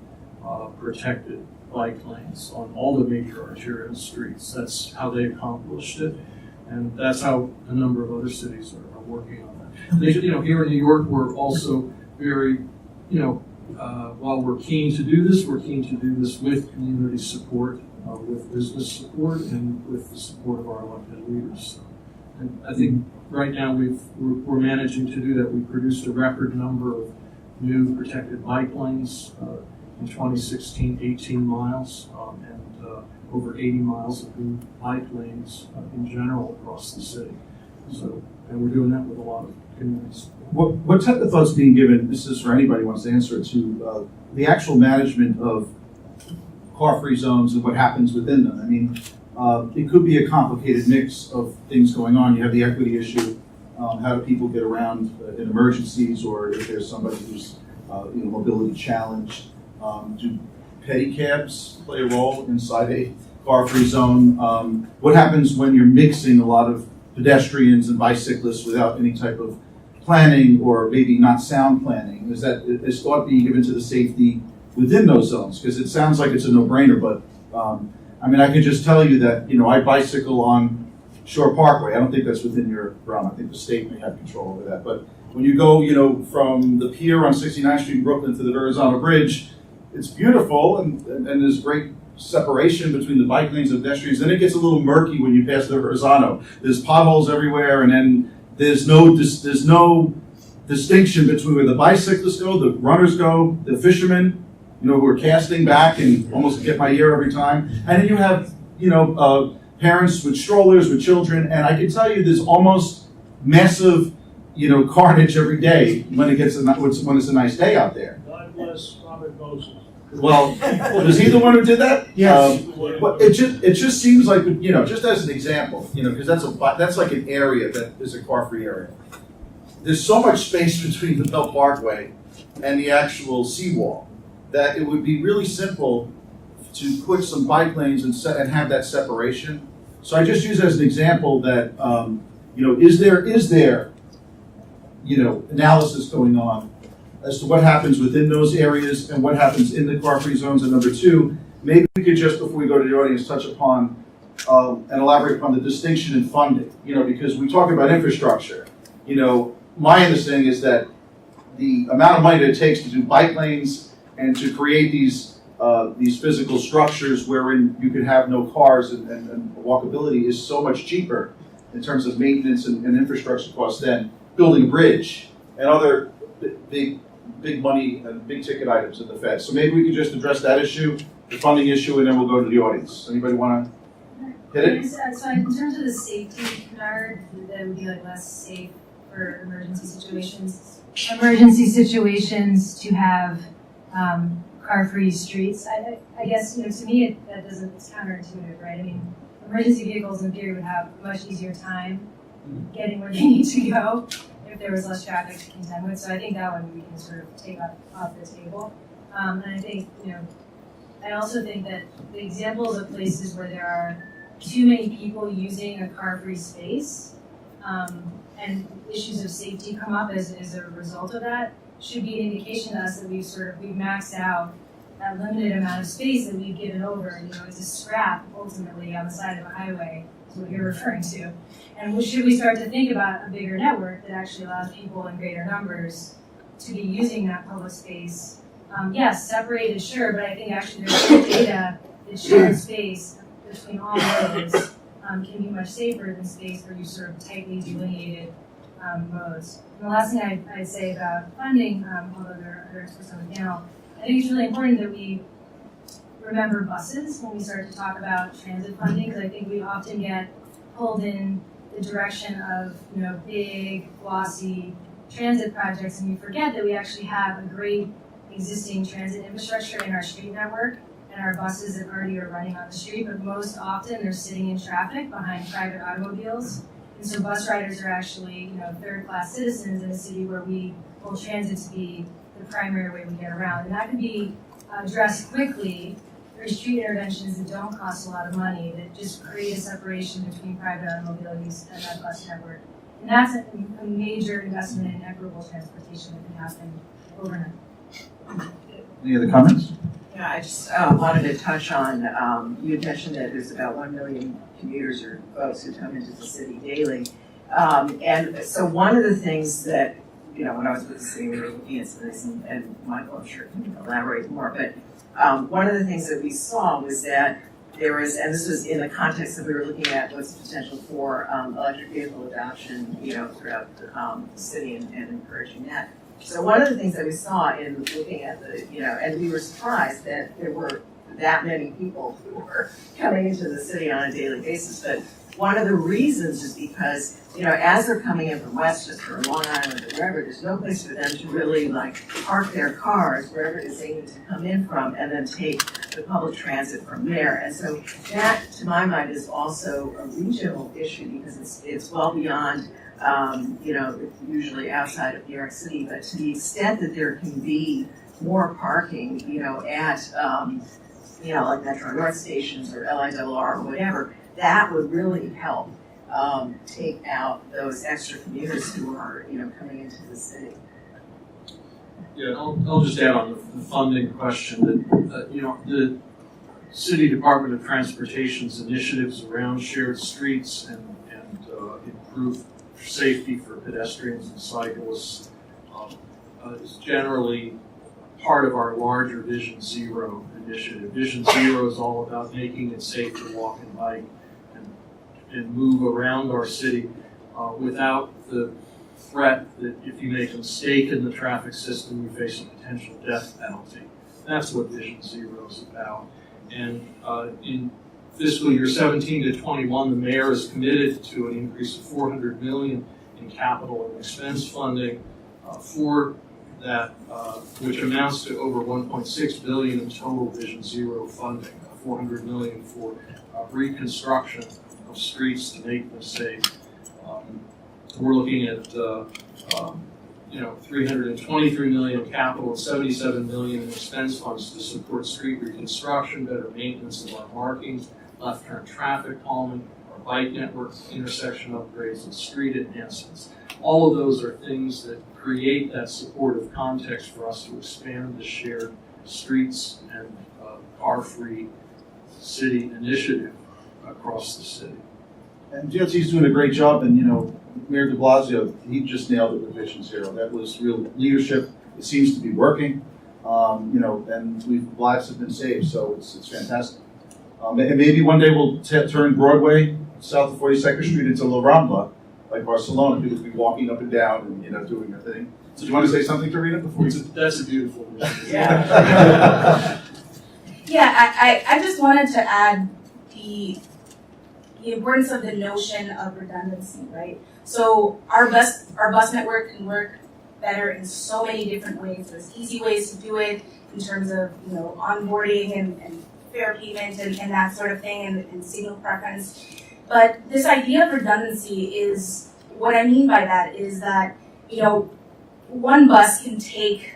protected bike lanes on all the major arterial streets. That's how they accomplished it, and that's how a number of other cities are working on that. They, here in New York, we're also very, while we're keen to do this, we're keen to do this with community support, with business support, and with the support of our elected leaders. And I think right now we're managing to do that. We produced a record number of new protected bike lanes in 2016, 18 miles, and over 80 miles of new bike lanes in general across the city. So, and we're doing that with a lot of communities. What type of thoughts being given, this is for anybody who wants to answer it, to the actual management of car-free zones and what happens within them? I mean, it could be a complicated mix of things going on. You have the equity issue. How do people get around in emergencies, or if there's somebody who's mobility challenged? Do pedicabs play a role inside a car-free zone? What happens when you're mixing a lot of pedestrians and bicyclists without any type of planning, or maybe not sound planning? Is thought being given to the safety within those zones? Because it sounds like it's a no-brainer, but I can just tell you that I bicycle on Shore Parkway. I don't think that's within your realm. I think the state may have control over that. But when you go, from the pier on 69th Street in Brooklyn to the Verrazano Bridge, it's beautiful, and there's great separation between the bike lanes and pedestrians. Then it gets a little murky when you pass the Verrazano. There's potholes everywhere, and then there's no distinction between where the bicyclists go, the runners go, the fishermen, who are casting back and almost get my ear every time. And then you have, parents with strollers, with children, and I can tell you there's almost massive, carnage every day when it's a nice day out there. God bless Robert Moses. Well, was he the one who did that? Yes. But it just seems like, just as an example, because that's like an area that is a car-free area. There's so much space between the Belt Parkway and the actual seawall that it would be really simple to put some bike lanes and have that separation. So I just use it as an example that, is there analysis going on as to what happens within those areas and what happens in the car-free zones? And number two, maybe we could just, before we go to the audience, touch upon and elaborate upon the distinction in funding, because we talk about infrastructure. My understanding is that the amount of money that it takes to do bike lanes and to create these physical structures wherein you can have no cars and walkability is so much cheaper in terms of maintenance and infrastructure costs than building a bridge and other big money and big ticket items in the Fed. So maybe we could just address that issue, the funding issue, and then we'll go to the audience. Anybody want to hit it? So in terms of the safety, Bernard, that would be less safe for emergency situations. Emergency situations to have car-free streets. I guess to me it's counterintuitive, right? I mean, emergency vehicles in theory would have a much easier time getting where they need to go if there was less traffic to contend with. So I think that one we can sort of take off the table. And I think I also think that the examples of places where there are too many people using a car-free space and issues of safety come up as a result of that should be an indication to us that we've maxed out that limited amount of space that we've given over. It's a scrap ultimately on the side of a highway is what you're referring to. And should we start to think about a bigger network that actually allows people in greater numbers to be using that public space? Yes, separated, sure, but I think actually there's some data that shared space between all roads can be much safer than space where you sort of tightly delineated modes. And the last thing I'd say about funding, although there are other experts on the panel, I think it's really important that we remember buses when we start to talk about transit funding, because I think we often get pulled in the direction of, big, glossy transit projects, and we forget that we actually have a great existing transit infrastructure in our street network, and our buses that already are running on the street, but most often they're sitting in traffic behind private automobiles. And so bus riders are actually, third-class citizens in a city where we hold transit to be the primary way we get around. And that can be addressed quickly through street interventions that don't cost a lot of money, that just create a separation between private automobile use and that bus network. And that's a major investment in equitable transportation that can happen overnight. Any other comments? Yeah, I just wanted to touch on, you had mentioned that there's about 1 million commuters or folks who come into the city daily. And so one of the things that, when I was with the city, we were looking at some of this, and Michael, I'm sure, can elaborate more, but one of the things that we saw was that there was, and this was in the context that we were looking at what's the potential for electric vehicle adoption, throughout the city and encouraging that. So one of the things that we saw in looking at the, and we were surprised that there were that many people who were coming into the city on a daily basis. But one of the reasons is because, as they're coming in from Westchester or Long Island or wherever, there's no place for them to really park their cars wherever it is they need to come in from and then take the public transit from there. And so that, to my mind, is also a regional issue because it's well beyond usually outside of New York City, but to the extent that there can be more parking, at, like Metro North stations or LIRR or whatever, that would really help take out those extra commuters who are, coming into the city. Yeah, I'll just add on the funding question that, the City Department of Transportation's initiatives around shared streets and improved safety for pedestrians and cyclists is generally part of our larger Vision Zero initiative. Vision Zero is all about making it safe to walk and bike and move around our city without the threat that if you make a mistake in the traffic system, you face a potential death penalty. That's what Vision Zero is about. And in fiscal year 17 to 21, the mayor is committed to an increase of $400 million in capital and expense funding for that, which amounts to over $1.6 billion in total Vision Zero funding. $400 million for reconstruction of streets to make them safe. We're looking at $323 million in capital and $77 million in expense funds to support street reconstruction, better maintenance of our markings, left turn traffic calming, our bike network, intersection upgrades, and street enhancements. All of those are things that create that supportive context for us to expand the shared streets and car-free city initiative across the city. And DOT's doing a great job, and Mayor de Blasio, he just nailed it with Vision Zero. That was real leadership. It seems to be working, and lives have been saved, so it's fantastic. And maybe one day we'll turn Broadway south of 42nd Street into La Rambla, like Barcelona. People will be walking up and down and doing their thing. So do you want to say something, Tarina, before we? That's a beautiful vision. Yeah. Yeah, I just wanted to add the importance of the notion of redundancy, right? So our bus network can work better in so many different ways. There's easy ways to do it in terms of onboarding and fare payment and that sort of thing and signal preference. But this idea of redundancy is, what I mean by that is that, one bus can take,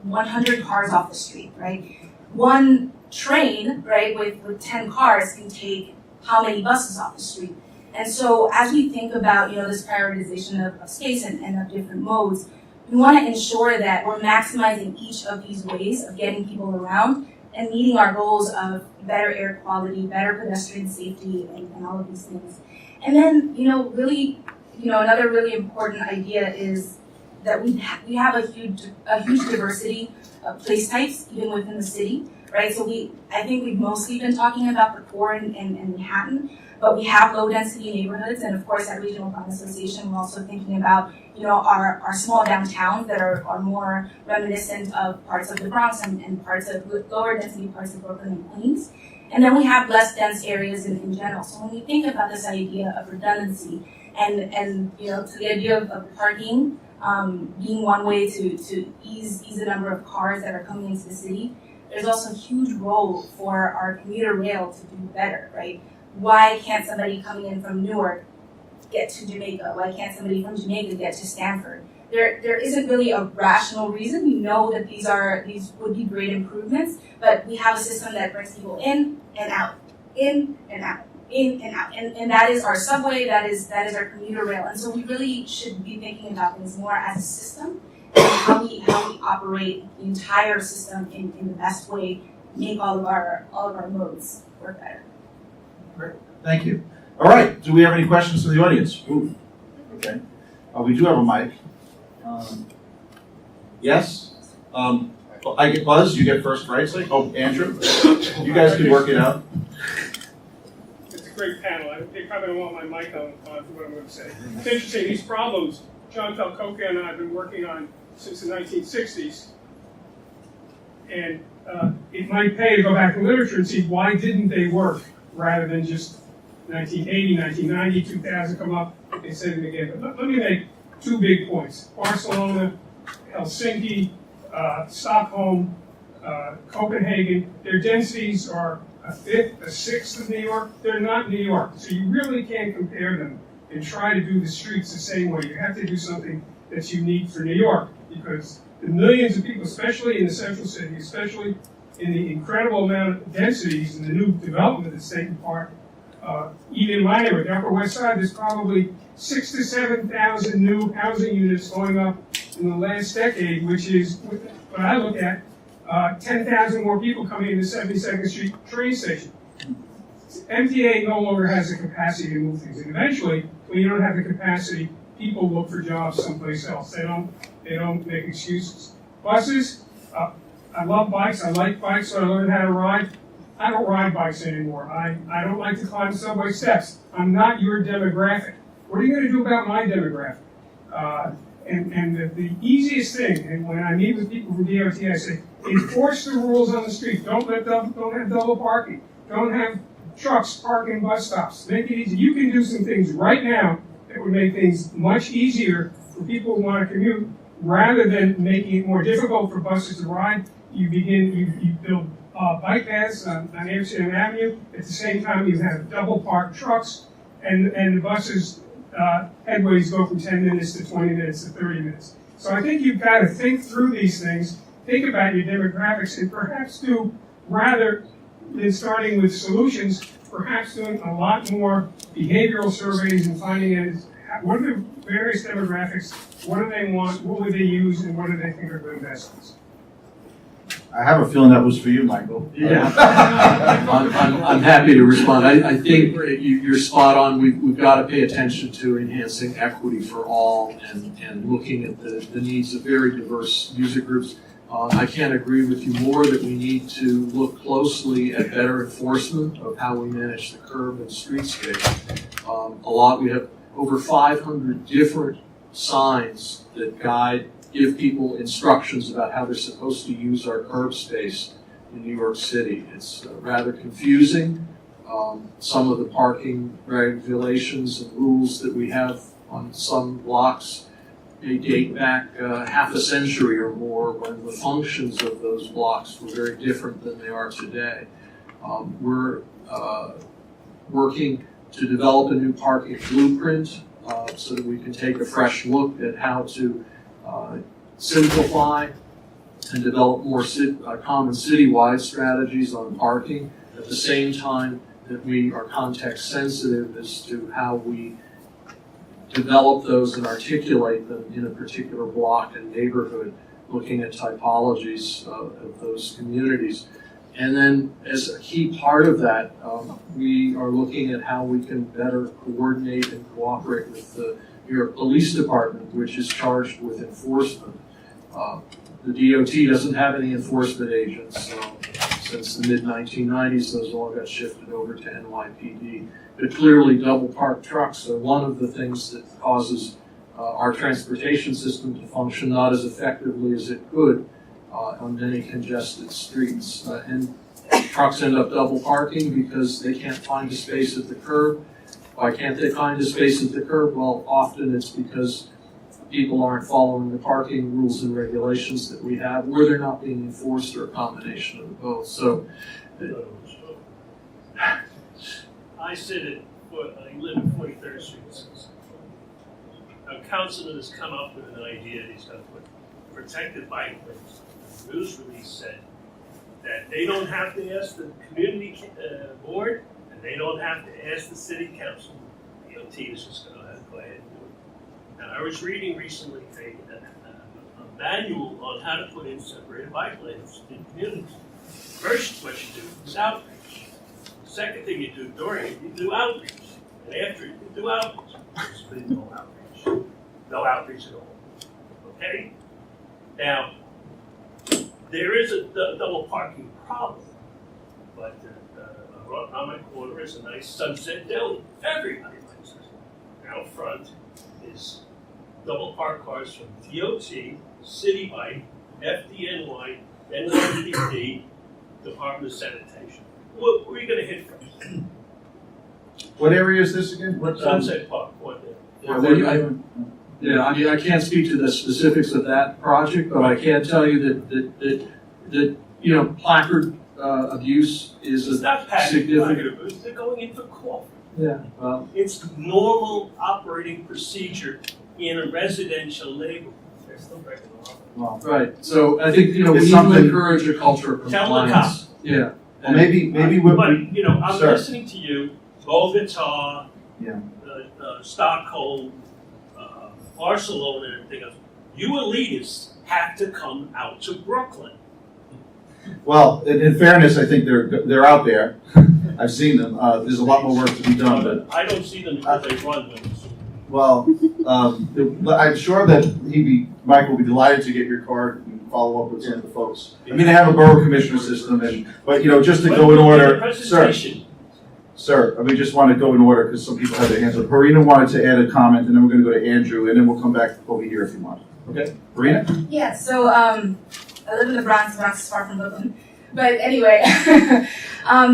100 cars off the street, right? One train, right, with 10 cars can take how many buses off the street? And so as we think about, this prioritization of space and of different modes, we want to ensure that we're maximizing each of these ways of getting people around and meeting our goals of better air quality, better pedestrian safety, and all of these things. And then, really, another really important idea is that we have a huge diversity of place types even within the city, right? So I think we've mostly been talking about the core and Manhattan, but we have low density neighborhoods, and of course at Regional Planning Association we're also thinking about our small downtowns that are more reminiscent of parts of the Bronx and parts of lower density parts of Brooklyn and Queens. And then we have less dense areas in general. So when we think about this idea of redundancy and you know, to the idea of parking being one way to ease the number of cars that are coming into the city, there's also a huge role for our commuter rail to do better, right? Why can't somebody coming in from Newark get to Jamaica? Why can't somebody from Jamaica get to Stanford? There isn't really a rational reason. We know that these would be great improvements, but we have a system that brings people in and out, in and out, in and out. And that is our subway, that is our commuter rail. And so we really should be thinking about things more as a system and how we operate the entire system in the best way, make all of our modes work better. Great, thank you. All right, do we have any questions from the audience? Ooh, okay. We do have a mic. Yes? I get Buzz, you get first, right? Oh, Andrew? You guys can work it out. It's a great panel. They probably don't want my mic on for what I'm going to say. It's interesting, these problems John Falcoca and I have been working on since the 1960s. And it might pay to go back to literature and see why didn't they work rather than just 1980, 1990, 2000 come up and say them again. But let me make two big points. Barcelona, Helsinki, Stockholm, Copenhagen, their densities are a fifth, a sixth of New York. They're not New York. So you really can't compare them and try to do the streets the same way. You have to do something that's unique for New York because the millions of people, especially in the central city, especially in the incredible amount of densities and the new development that's taking part, even in my neighborhood, the Upper West Side, there's probably 6,000 to 7,000 new housing units going up in the last decade, which is, what I look at, 10,000 more people coming into 72nd Street train station. MTA no longer has the capacity to move things. And eventually, when you don't have the capacity, people look for jobs someplace else. They don't make excuses. Buses, I love bikes. I like bikes, so I learned how to ride. I don't ride bikes anymore. I don't like to climb subway steps. I'm not your demographic. What are you going to do about my demographic? And the easiest thing, and when I meet with people from DOT, I say, enforce the rules on the street. Don't have double parking. Don't have trucks parking bus stops. Make it easy. You can do some things right now that would make things much easier for people who want to commute, rather than making it more difficult for buses to ride. You build bike paths on Amsterdam Avenue. At the same time, you have double parked trucks, and the buses headways go from 10 minutes to 20 minutes to 30 minutes. So I think you've got to think through these things, think about your demographics, and perhaps do, rather than starting with solutions, perhaps doing a lot more behavioral surveys and finding out what are the various demographics, what do they want, what would they use, and what do they think are good investments. I have a feeling that was for you, Michael. Yeah, I'm happy to respond. I think you're spot on. We've got to pay attention to enhancing equity for all and looking at the needs of very diverse user groups. I can't agree with you more that we need to look closely at better enforcement of how we manage the curb and streetscape. We have over 500 different signs that give people instructions about how they're supposed to use our curb space in New York City. It's rather confusing. Some of the parking regulations and rules that we have on some blocks may date back half a century or more, when the functions of those blocks were very different than they are today. We're working to develop a new parking blueprint so that we can take a fresh look at how to simplify and develop more common citywide strategies on parking, at the same time that we are context sensitive as to how we develop those and articulate them in a particular block and neighborhood, looking at typologies of those communities. And then as a key part of that, we are looking at how we can better coordinate and cooperate with the New York Police Department, which is charged with enforcement. The DOT doesn't have any enforcement agents. Since the mid-1990s, those all got shifted over to NYPD. But clearly, double parked trucks are one of the things that causes our transportation system to function not as effectively as it could on many congested streets. And trucks end up double parking because they can't find a space at the curb. Why can't they find a space at the curb? Well, often it's because people aren't following the parking rules and regulations that we have, or they're not being enforced, or a combination of both. So, I live at 43rd Street. A councilman has come up with an idea, he's going to put protected bike lanes. The news release said that they don't have to ask the community board, and they don't have to ask the city council. DOT is just going to go ahead and do it. Now, I was reading recently a manual on how to put in separated bike lanes in communities. First, what you do is outreach. Second thing you do during it, you do outreach. And after it, you do outreach. There's been no outreach. No outreach at all. Okay? Now, there is a double parking problem, but on my corner is a nice Sunset Deli. Everybody likes it. Out front is double park cars from DOT, City Bike, FDNY, NYDP, Department of Sanitation. What are you going to hit first? What area is this again? What, Sunset Park, what there? I mean, I can't speak to the specifics of that project, but I can tell you that you know, placard abuse is It's a not passive significant. placard abuse, they're going in for coffee. Yeah. Well, It's normal operating procedure in a residential neighborhood. They're still breaking the law. well, right. So I think, you know, we It's need to something- encourage a culture of Tell the compliance. Yeah. well, maybe what But, we, you know, I'm Sir. listening to you, Bogota, Yeah. Stockholm, Barcelona, and everything else. You elitists have to come out to Brooklyn. well, in fairness, I think they're out there. I've seen them. There's a lot more work to be done, but I don't see them because they run with us. well, I'm sure that Mike will be delighted to get your card and follow up with some of the folks. I mean, they have a borough commissioner system, but you know, just to go in order, sir. Presentation. Sir, I mean, just want to go in order because some people have their hands up. Harina wanted to add a comment, and then we're going to go to Andrew, and then we'll come back over here if you want. Okay, Harina? Yeah, so I live in the Bronx. Bronx is far from Brooklyn. But anyway,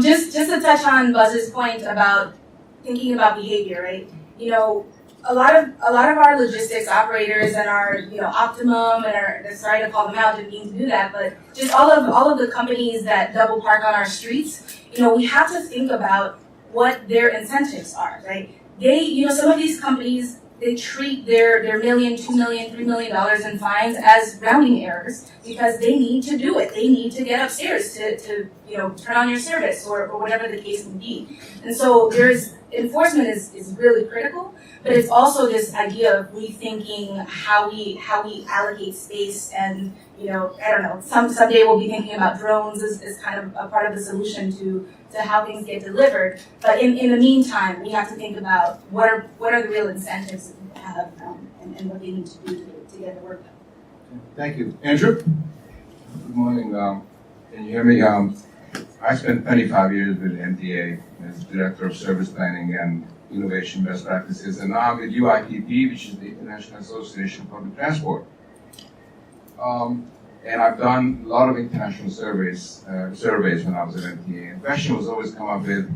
just to touch on Buzz's point about thinking about behavior, right? You know, a lot of our logistics operators and our, you know, Optimum and our, sorry to call them out, didn't mean to do that, but just all of the companies that double park on our streets, you know, we have to think about what their incentives are, right? They, you know, some of these companies, they treat their $1 million, $2 million, $3 million in fines as rounding errors because they need to do it. They need to get upstairs to you know, turn on your service or whatever the case may be. And so enforcement is really critical, but it's also this idea of rethinking how we allocate space and, you know, I don't know, someday we'll be thinking about drones as kind of a part of the solution to how things get delivered. But in the meantime, we have to think about what are the real incentives that people have and what they need to do to get the work done. Thank you. Andrew? Good morning. Can you hear me? I spent 25 years with MTA as Director of Service Planning and Innovation Best Practices, and now I'm with UIPP, which is the International Association of Public Transport. And I've done a lot of international surveys when I was at MTA. And the question was always come up with,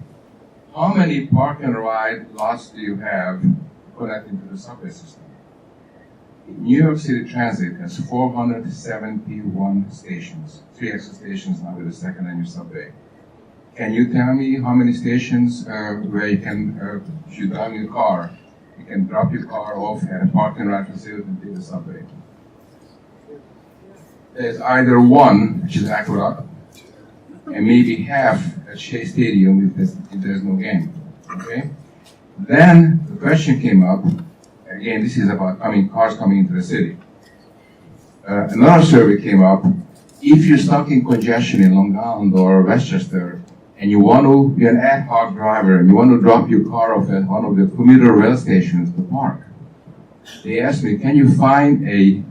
how many park and ride lots do you have connecting to the subway system? New York City Transit has 471 stations, 3 extra stations now with the second and new subway. Can you tell me how many stations where you can, if you drive your car, you can drop your car off at a park and ride facility and take the subway? There's either one, which is Aqueduct, and maybe half at Shea Stadium if there's no game. Okay? Then the question came up. Again, this is about cars coming into the city. Another survey came up. If you're stuck in congestion in Long Island or Westchester, and you want to be an ad hoc driver, and you want to drop your car off at one of the commuter rail stations to park, they asked me, can you find a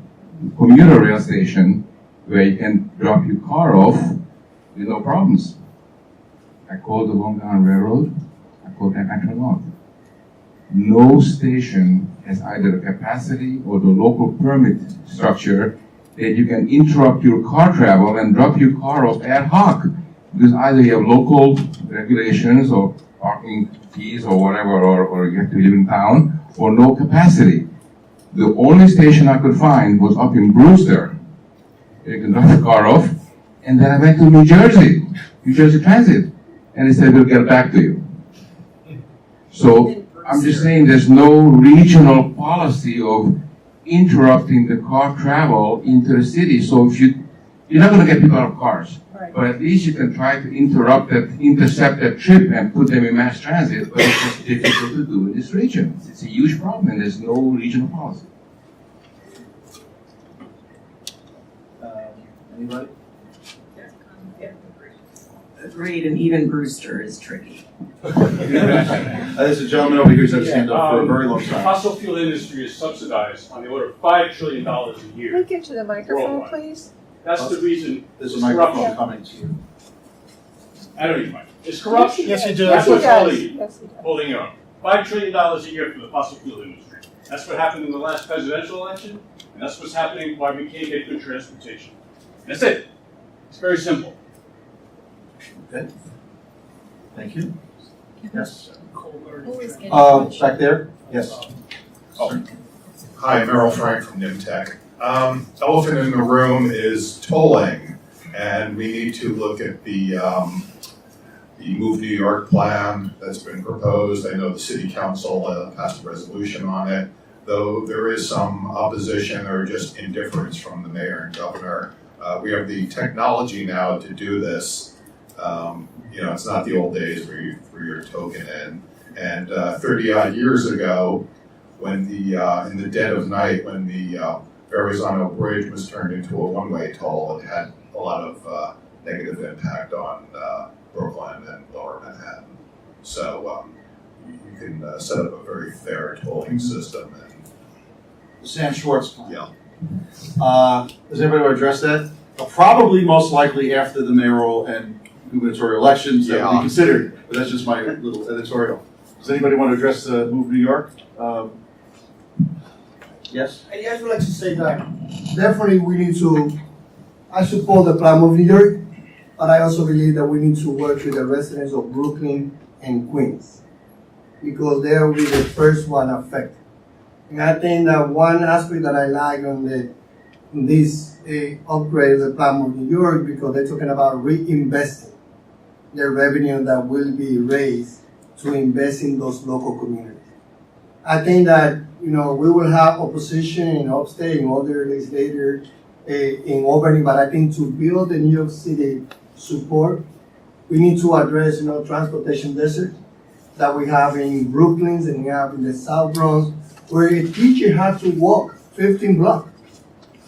commuter rail station where you can drop your car off with no problems? I called the Long Island Railroad. I called them Metro-North. No station has either the capacity or the local permit structure that you can interrupt your car travel and drop your car off ad hoc Because either you have local regulations or parking fees or whatever, or you have to live in town, or no capacity. The only station I could find was up in Brewster. You can drop the car off, and then I went to New Jersey Transit, and they said, we'll get back to you. So I'm just saying there's no regional policy of interrupting the car travel into the city. So if you're not going to get people out of cars, but at least you can try to intercept that trip and put them in mass transit, but it's just difficult to do in this region. It's a huge problem and there's no regional policy. Anybody? Agreed, and even Brewster is tricky. There's a gentleman over here who's had his hand up for a very long The time. fossil fuel industry is subsidized on the order of $5 trillion a Can year. we get to the microphone, Worldwide. please? That's the reason There's a it's microphone corruption. coming to you. I don't need mine. It's corruption. Yes, you do. That's he what's does. holding you, Yes, he does. holding you up. $5 trillion a year for the fossil fuel industry. That's what happened in the last presidential election, and that's what's happening why we can't get good transportation. That's it. It's very simple. Okay. Thank you. Yes. Who is getting Back there? Yes. Hi, Merrill Frank from NIMTech. Elephant in the room is tolling, and we need to look at the Move New York plan that's been proposed. I know the City Council passed a resolution on it, though there is some opposition or just indifference from the mayor and governor. We have the technology now to do this. It's not the old days where you threw your token in. And 30 odd years ago, when in the dead of night, when the Verrazano Bridge was turned into a one-way toll, it had a lot of negative impact on Brooklyn and Lower Manhattan. So you can set up a very fair tolling system. And Sam Schwartz plan. yeah, Does anybody want to address that? Probably most likely after the mayoral and gubernatorial elections that will be considered, but that's just my little editorial. Does anybody want to address Move New York? Yes? I just would like to say that definitely we need to, I support the plan of New York, but I also believe that we need to work with the residents of Brooklyn and Queens, because they will be the first one affected. And I think that one aspect that I like on this upgrade of the plan of New York, because they're talking about reinvesting the revenue that will be raised to invest in those local communities. I think that we will have opposition in upstate and other legislators in Albany, but I think to build the New York City support, we need to address transportation desert that we have in Brooklyn and we have in the South Bronx, where a teacher has to walk 15 blocks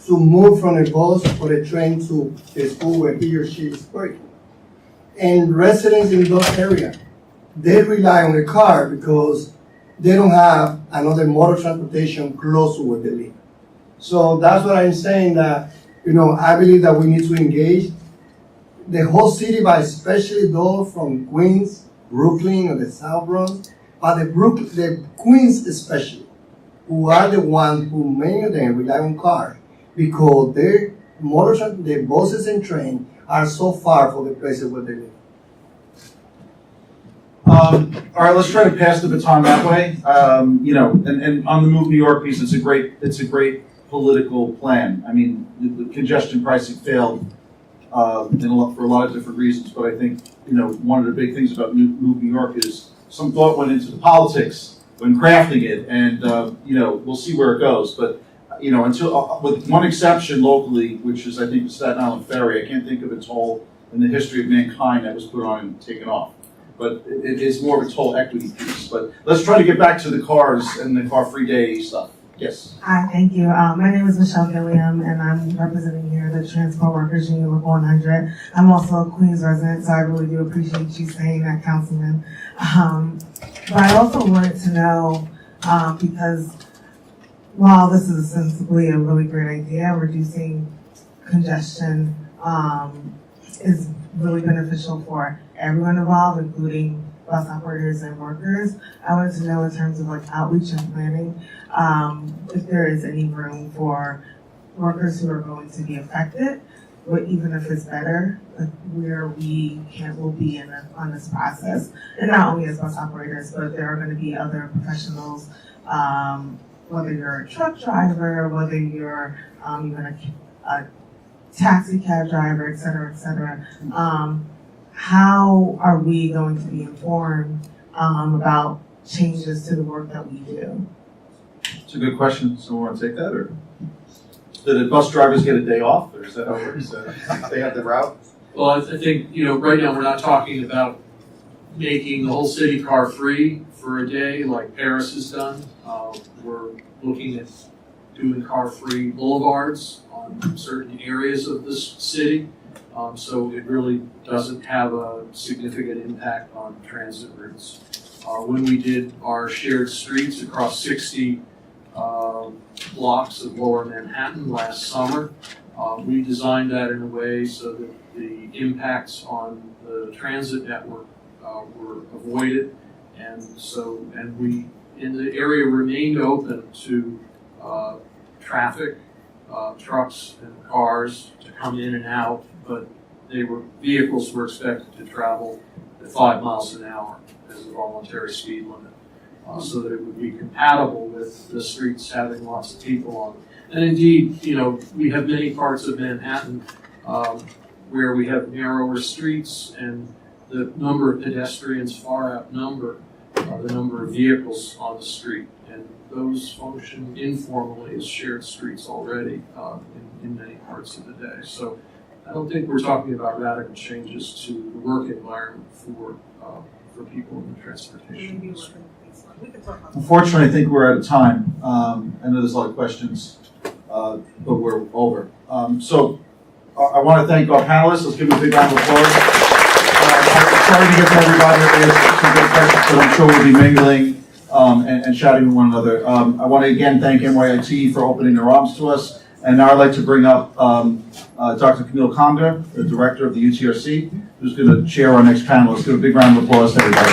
to move from a bus or a train to the school where he or she is working. And residents in those areas, they rely on a car because they don't have another mode of transportation close to where they live. So that's what I'm saying, that I believe that we need to engage the whole city, but especially those from Queens, Brooklyn, or the South Bronx, but the Queens especially, who are the ones who many of them rely on cars because their their buses and trains are so far from the places where they live. All right, let's try to pass the baton that way. And on the Move New York piece, it's a great political plan. I mean, the congestion pricing failed for a lot of different reasons, but I think one of the big things about Move New York is some thought went into the politics when crafting it, and we'll see where it goes. But until with one exception locally, which is I think the Staten Island Ferry, I can't think of a toll in the history of mankind that was put on and taken off. But it is more of a toll equity piece. But let's try to get back to the cars and the car-free day stuff. Yes. Hi, thank you. My name is Michelle Gilliam, and I'm representing here the Transport Workers Union of 100. I'm also a Queens resident, so I really do appreciate you saying that, Councilman. But I also wanted to know, because while this is ostensibly a really great idea, reducing congestion is really beneficial for everyone involved, including bus operators and workers. I wanted to know in terms of outreach and planning, if there is any room for workers who are going to be affected but even if it's better, where will be on this process. And not only as bus operators, but there are going to be other professionals, whether you're a truck driver, whether you're even a taxi cab driver, et cetera, how are we going to be informed about changes to the work that we do? It's a good question. Someone want to take that, or do the bus drivers get a day off, or is that how it works? They have the route? Well, I think, right now we're not talking about making the whole city car free for a day like Paris has done. We're looking at doing car-free boulevards on certain areas of this city. So it really doesn't have a significant impact on transit routes. When we did our shared streets across 60 blocks of Lower Manhattan last summer, we designed that in a way so that the impacts on the transit network were avoided, and the area remained open to traffic, trucks and cars to come in and out, but vehicles were expected to travel at 5 miles an hour as a voluntary speed limit, so that it would be compatible with the streets having lots of people on them. And indeed, we have many parts of Manhattan where we have narrower streets, and the number of pedestrians far outnumber the number of vehicles on the street. And those function informally as shared streets already in many parts of the day. So I don't think we're talking about radical changes to the work environment for people in the transportation industry. Unfortunately, I think we're out of time. I know there's a lot of questions, but we're over. So I want to thank our panelists. Let's give them a big round of applause. Sorry to get to everybody. There's some good questions, but I'm sure we'll be mingling and chatting with one another. I want to again thank NYIT for opening their arms to us. And now I'd like to bring up Dr. Camille Conger, the director of the UTRC, who's going to chair our next panel. Let's give a big round of applause to everybody.